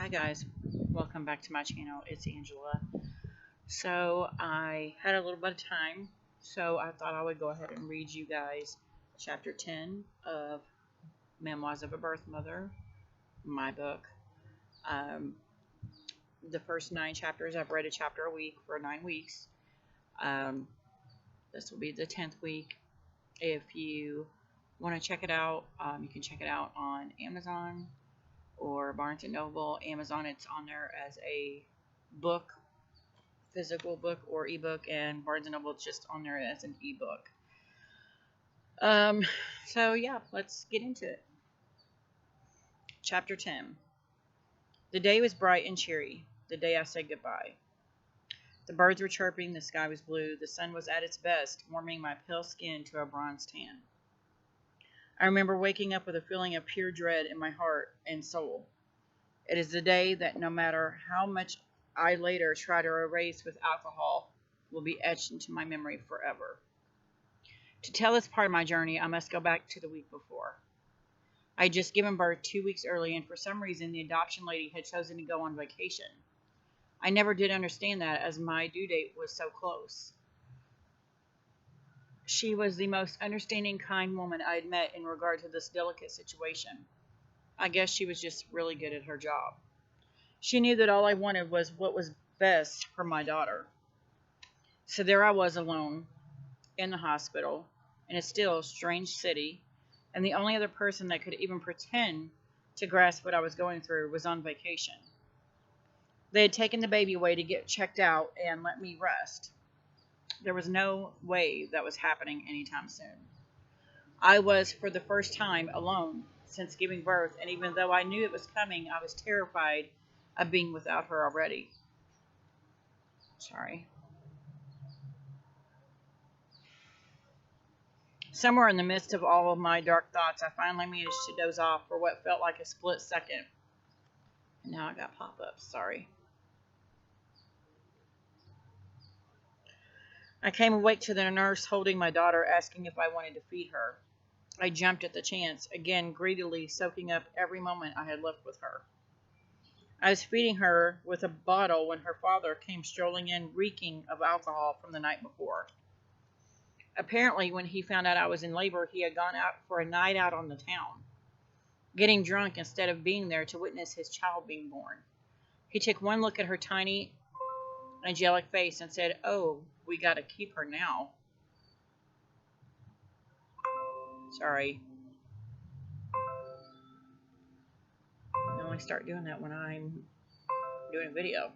Hi guys, welcome back to my channel. It's Angela. So I had a little bit of time, so I thought I would go ahead and read you guys chapter 10 of Memoirs of a Birth Mother, my book. The first 9 chapters, I've read a chapter a week for 9 weeks. This will be the 10th week. If you want to check it out, you can check it out on Amazon or Barnes & Noble. Amazon, it's on there as a book, physical book or ebook, and Barnes & Noble, it's just on there as an ebook. So yeah, let's get into it. Chapter 10. The day was bright and cheery, the day I said goodbye. The birds were chirping, the sky was blue, the sun was at its best, warming my pale skin to a bronze tan. I remember waking up with a feeling of pure dread in my heart and soul. It is the day that no matter how much I later try to erase with alcohol will be etched into my memory forever. To tell this part of my journey, I must go back to the week before. I had just given birth 2 weeks early, and for some reason the adoption lady had chosen to go on vacation. I never did understand that, as my due date was so close. She was the most understanding, kind woman I had met in regard to this delicate situation. I guess she was just really good at her job. She knew that all I wanted was what was best for my daughter. So there I was alone in the hospital in a still, strange city, and the only other person that could even pretend to grasp what I was going through was on vacation. They had taken the baby away to get checked out and let me rest. There was no way that was happening anytime soon. I was, for the first time, alone since giving birth, and even though I knew it was coming, I was terrified of being without her already. Sorry. Somewhere in the midst of all of my dark thoughts, I finally managed to doze off for what felt like a split second. And now I got pop-ups, sorry. I came awake to the nurse holding my daughter, asking if I wanted to feed her. I jumped at the chance, again greedily soaking up every moment I had left with her. I was feeding her with a bottle when her father came strolling in, reeking of alcohol from the night before. Apparently, when he found out I was in labor, he had gone out for a night out on the town, getting drunk instead of being there to witness his child being born. He took one look at her tiny, angelic face and said, "Oh, we got to keep her now." Sorry. I only start doing that when I'm doing a video.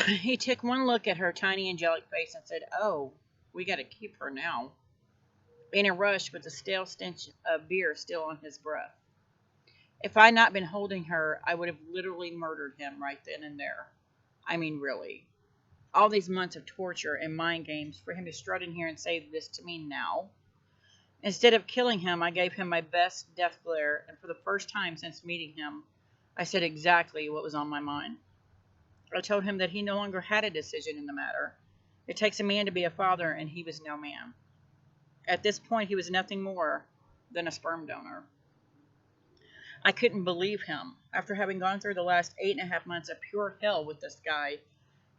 He took one look at her tiny angelic face and said, "Oh, we got to keep her now," in a rush with the stale stench of beer still on his breath. If I had not been holding her, I would have literally murdered him right then and there. I mean, really. All these months of torture and mind games for him to strut in here and say this to me now. Instead of killing him, I gave him my best death glare, and for the first time since meeting him, I said exactly what was on my mind. I told him that he no longer had a decision in the matter. It takes a man to be a father, and he was no man. At this point, he was nothing more than a sperm donor. I couldn't believe him. After having gone through the last 8.5 months of pure hell with this guy,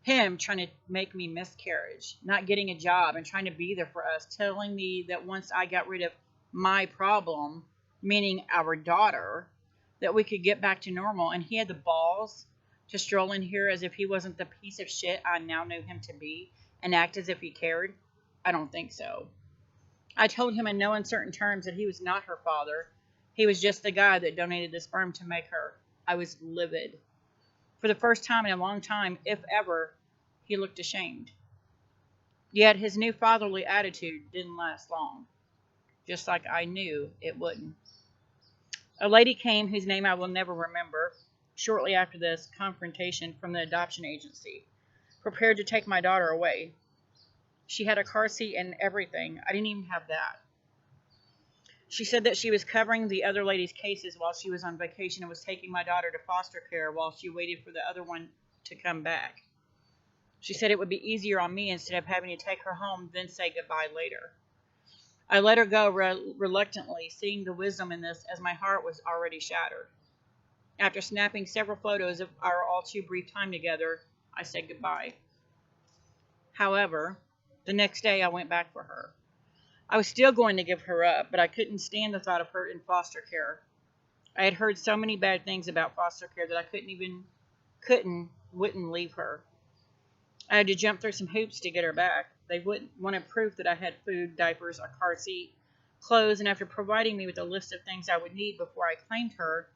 him trying to make me miscarriage, not getting a job and trying to be there for us, telling me that once I got rid of my problem, meaning our daughter, that we could get back to normal, and he had the balls to stroll in here as if he wasn't the piece of shit I now knew him to be and act as if he cared. I don't think so. I told him in no uncertain terms that he was not her father. He was just the guy that donated the sperm to make her. I was livid. For the first time in a long time, if ever, he looked ashamed. Yet his new fatherly attitude didn't last long, just like I knew it wouldn't. A lady came whose name I will never remember shortly after this confrontation from the adoption agency, prepared to take my daughter away. She had a car seat and everything. I didn't even have that. She said that she was covering the other lady's cases while she was on vacation and was taking my daughter to foster care while she waited for the other one to come back. She said it would be easier on me instead of having to take her home, then say goodbye later. I let her go reluctantly, seeing the wisdom in this as my heart was already shattered. After snapping several photos of our all too brief time together, I said goodbye. However, the next day I went back for her. I was still going to give her up, but I couldn't stand the thought of her in foster care. I had heard so many bad things about foster care that I wouldn't leave her. I had to jump through some hoops to get her back. They wanted proof that I had food, diapers, a car seat, clothes, and after providing me with a list of things I would need before I claimed her,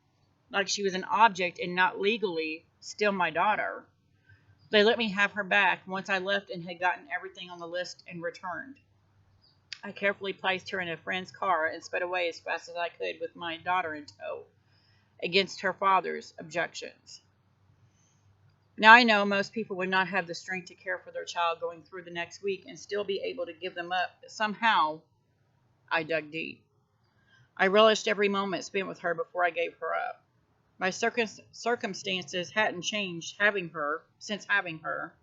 like she was an object and not legally still my daughter, they let me have her back once I left and had gotten everything on the list and returned. I carefully placed her in a friend's car and sped away as fast as I could with my daughter in tow, against her father's objections. Now I know most people would not have the strength to care for their child going through the next week and still be able to give them up, but somehow I dug deep. I relished every moment spent with her before I gave her up. My circumstances hadn't changed since having her,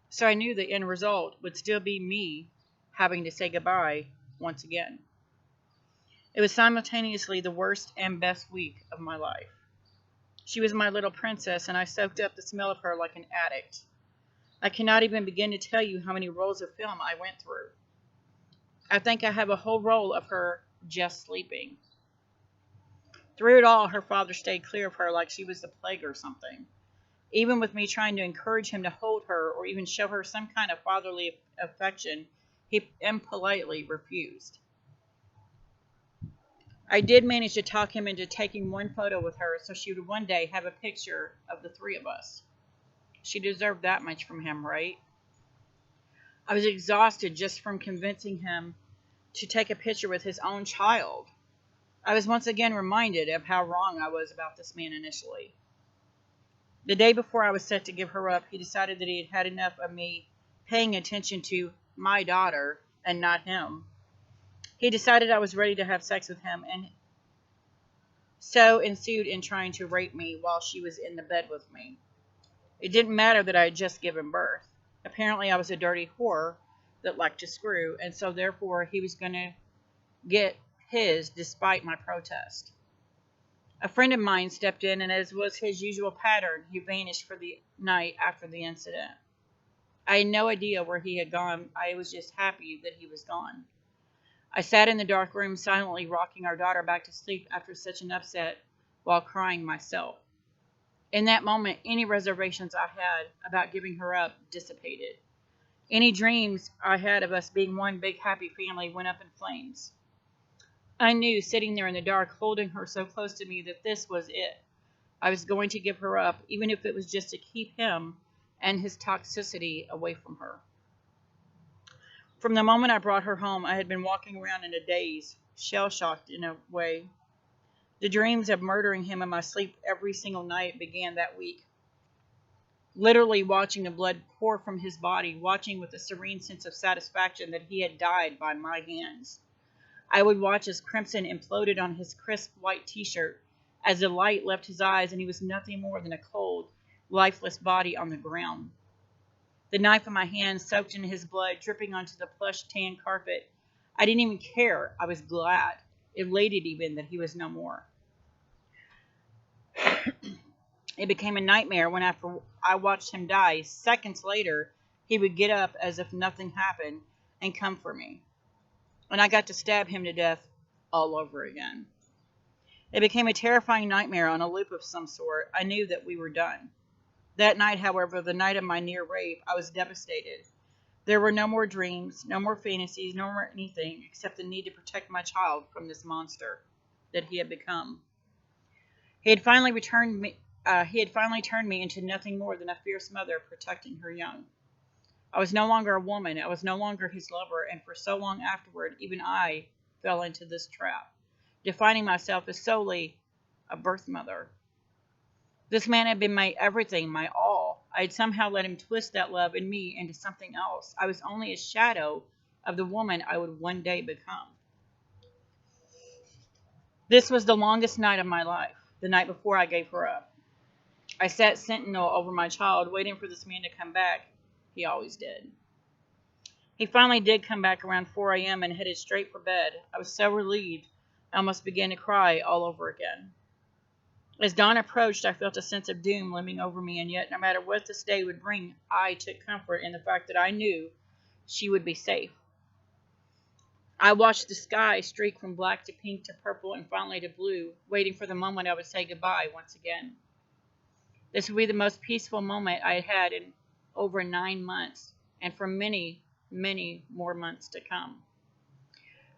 so I knew the end result would still be me having to say goodbye once again. It was simultaneously the worst and best week of my life. She was my little princess, and I soaked up the smell of her like an addict. I cannot even begin to tell you how many rolls of film I went through. I think I have a whole roll of her just sleeping. Through it all, her father stayed clear of her like she was the plague or something. Even with me trying to encourage him to hold her or even show her some kind of fatherly affection, he impolitely refused. I did manage to talk him into taking one photo with her so she would one day have a picture of the three of us. She deserved that much from him, right? I was exhausted just from convincing him to take a picture with his own child. I was once again reminded of how wrong I was about this man initially. The day before I was set to give her up, he decided that he had had enough of me paying attention to my daughter and not him. He decided I was ready to have sex with him, and so ensued in trying to rape me while she was in the bed with me. It didn't matter that I had just given birth. Apparently I was a dirty whore that liked to screw, and so therefore he was going to get his despite my protest. A friend of mine stepped in, and as was his usual pattern, he vanished for the night after the incident. I had no idea where he had gone. I was just happy that he was gone. I sat in the dark room silently rocking our daughter back to sleep after such an upset while crying myself. In that moment, any reservations I had about giving her up dissipated. Any dreams I had of us being one big happy family went up in flames. I knew, sitting there in the dark, holding her so close to me, that this was it. I was going to give her up, even if it was just to keep him and his toxicity away from her. From the moment I brought her home, I had been walking around in a daze, shell-shocked in a way. The dreams of murdering him in my sleep every single night began that week. Literally watching the blood pour from his body, watching with a serene sense of satisfaction that he had died by my hands. I would watch as crimson imploded on his crisp white t-shirt, as the light left his eyes and he was nothing more than a cold, lifeless body on the ground. The knife in my hand soaked in his blood, dripping onto the plush tan carpet. I didn't even care. I was glad, elated even, that he was no more. It became a nightmare when after I watched him die, seconds later, he would get up as if nothing happened and come for me. And I got to stab him to death all over again. It became a terrifying nightmare on a loop of some sort. I knew that we were done. That night, however, the night of my near rape, I was devastated. There were no more dreams, no more fantasies, no more anything except the need to protect my child from this monster that he had become. He had finally turned me into nothing more than a fierce mother protecting her young. I was no longer a woman. I was no longer his lover, and for so long afterward, even I fell into this trap, defining myself as solely a birth mother. This man had been my everything, my all. I had somehow let him twist that love in me into something else. I was only a shadow of the woman I would one day become. This was the longest night of my life, the night before I gave her up. I sat sentinel over my child, waiting for this man to come back. He always did. He finally did come back around 4 a.m. and headed straight for bed. I was so relieved, I almost began to cry all over again. As dawn approached, I felt a sense of doom looming over me, and yet, no matter what this day would bring, I took comfort in the fact that I knew she would be safe. I watched the sky streak from black to pink to purple and finally to blue, waiting for the moment I would say goodbye once again. This would be the most peaceful moment I had had in over 9 months, and for many, many more months to come.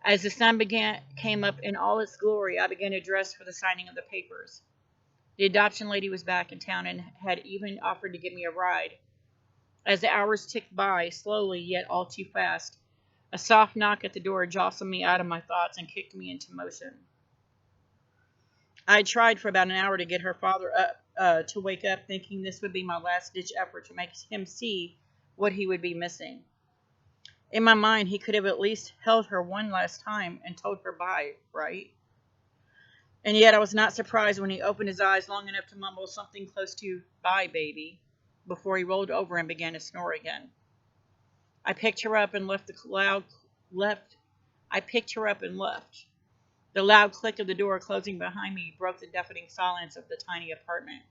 As the sun came up in all its glory, I began to dress for the signing of the papers. The adoption lady was back in town and had even offered to give me a ride. As the hours ticked by, slowly yet all too fast, a soft knock at the door jostled me out of my thoughts and kicked me into motion. I had tried for about an hour to get her father up to wake up, thinking this would be my last-ditch effort to make him see what he would be missing. In my mind, he could have at least held her one last time and told her bye, right? And yet I was not surprised when he opened his eyes long enough to mumble something close to, "Bye, baby," before he rolled over and began to snore again. I picked her up and left. I picked her up and left. The loud click of the door closing behind me broke the deafening silence of the tiny apartment.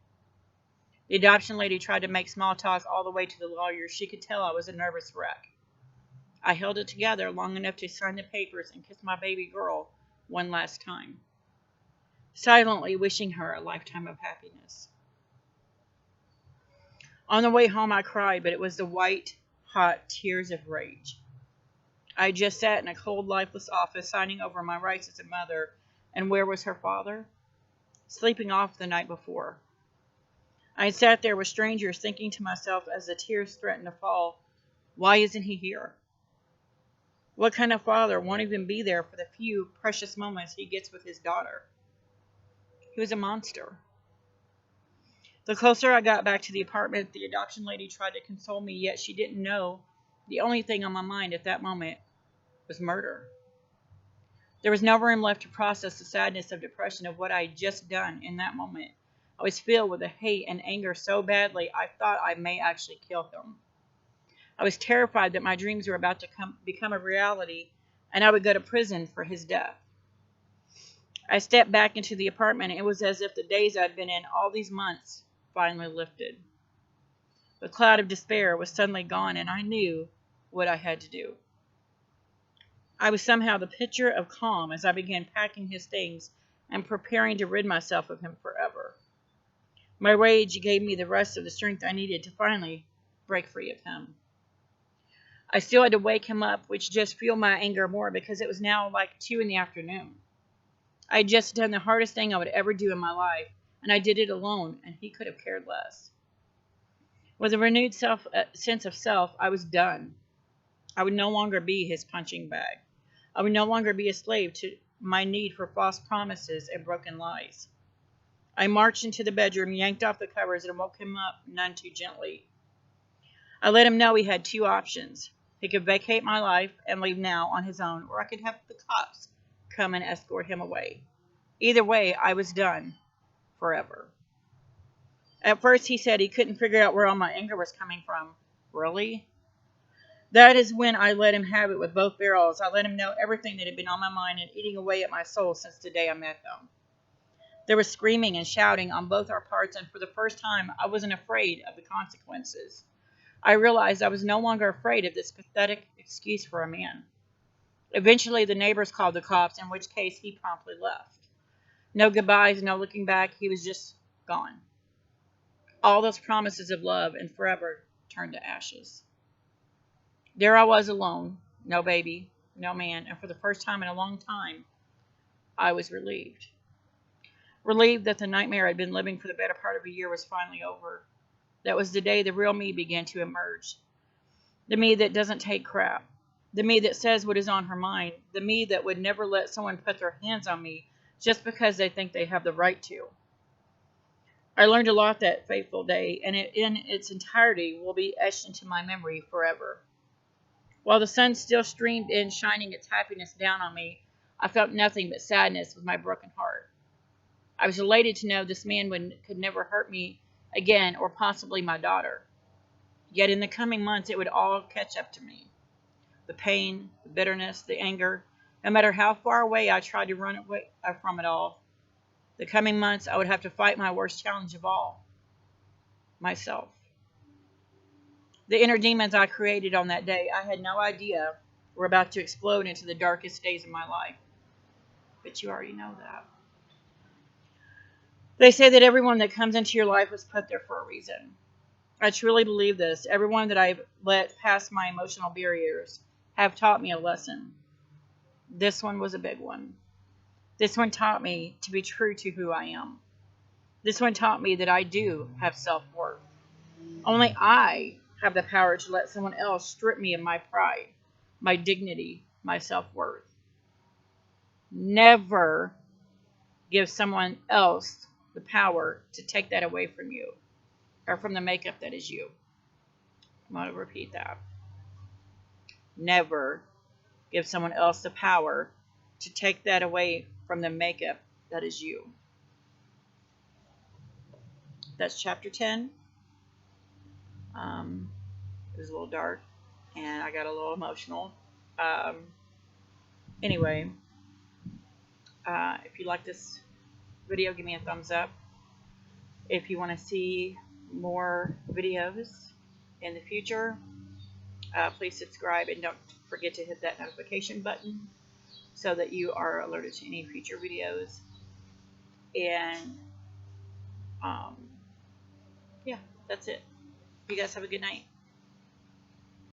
The adoption lady tried to make small talk all the way to the lawyer. She could tell I was a nervous wreck. I held it together long enough to sign the papers and kiss my baby girl one last time, silently wishing her a lifetime of happiness. On the way home, I cried, but it was the white, hot tears of rage. I had just sat in a cold, lifeless office, signing over my rights as a mother, and where was her father? Sleeping off the night before. I had sat there with strangers, thinking to myself as the tears threatened to fall, why isn't he here? What kind of father won't even be there for the few precious moments he gets with his daughter? He was a monster. The closer I got back to the apartment, the adoption lady tried to console me, yet she didn't know the only thing on my mind at that moment was murder. There was no room left to process the sadness of depression of what I had just done in that moment. I was filled with a hate and anger so badly I thought I may actually kill him. I was terrified that my dreams were about to become a reality and I would go to prison for his death. I stepped back into the apartment and it was as if the days I'd been in all these months finally lifted. The cloud of despair was suddenly gone and I knew what I had to do. I was somehow the picture of calm as I began packing his things and preparing to rid myself of him forever. My rage gave me the rest of the strength I needed to finally break free of him. I still had to wake him up, which just fueled my anger more because it was now like 2 in the afternoon. I had just done the hardest thing I would ever do in my life, and I did it alone, and he could have cared less. With a renewed sense of self, I was done. I would no longer be his punching bag. I would no longer be a slave to my need for false promises and broken lies. I marched into the bedroom, yanked off the covers, and woke him up none too gently. I let him know he had 2 options. He could vacate my life and leave now on his own, or I could have the cops come and escort him away. Either way, I was done forever. At first, he said he couldn't figure out where all my anger was coming from. Really? That is when I let him have it with both barrels. I let him know everything that had been on my mind and eating away at my soul since the day I met him. There was screaming and shouting on both our parts, and for the first time, I wasn't afraid of the consequences. I realized I was no longer afraid of this pathetic excuse for a man. Eventually, the neighbors called the cops, in which case he promptly left. No goodbyes, no looking back. He was just gone. All those promises of love and forever turned to ashes. There I was alone, no baby, no man, and for the first time in a long time, I was relieved. Relieved that the nightmare I'd been living for the better part of a year was finally over. That was the day the real me began to emerge. The me that doesn't take crap. The me that says what is on her mind. The me that would never let someone put their hands on me just because they think they have the right to. I learned a lot that fateful day, and it in its entirety will be etched into my memory forever. While the sun still streamed in, shining its happiness down on me, I felt nothing but sadness with my broken heart. I was elated to know this man could never hurt me again, or possibly my daughter. Yet in the coming months, it would all catch up to me. the pain, the bitterness, the anger. No matter how far away I tried to run away from it all, the coming months I would have to fight my worst challenge of all, myself. The inner demons I created on that day, I had no idea were about to explode into the darkest days of my life. But you already know that. They say that everyone that comes into your life was put there for a reason. I truly believe this. Everyone that I've let pass my emotional barriers have taught me a lesson. This one was a big one. This one taught me to be true to who I am. This one taught me that I do have self-worth. Only I have the power to let someone else strip me of my pride, my dignity, my self-worth. Never give someone else the power to take that away from you, or from the makeup that is you. I'm going to repeat that. Never give someone else the power to take that away from the makeup that is you. That's chapter 10. It was a little dark, and I got a little emotional. Anyway, if you like this video, give me a thumbs up. If you want to see more videos in the future, please subscribe, and don't forget to hit that notification button so that you are alerted to any future videos. And yeah, that's it. You guys have a good night.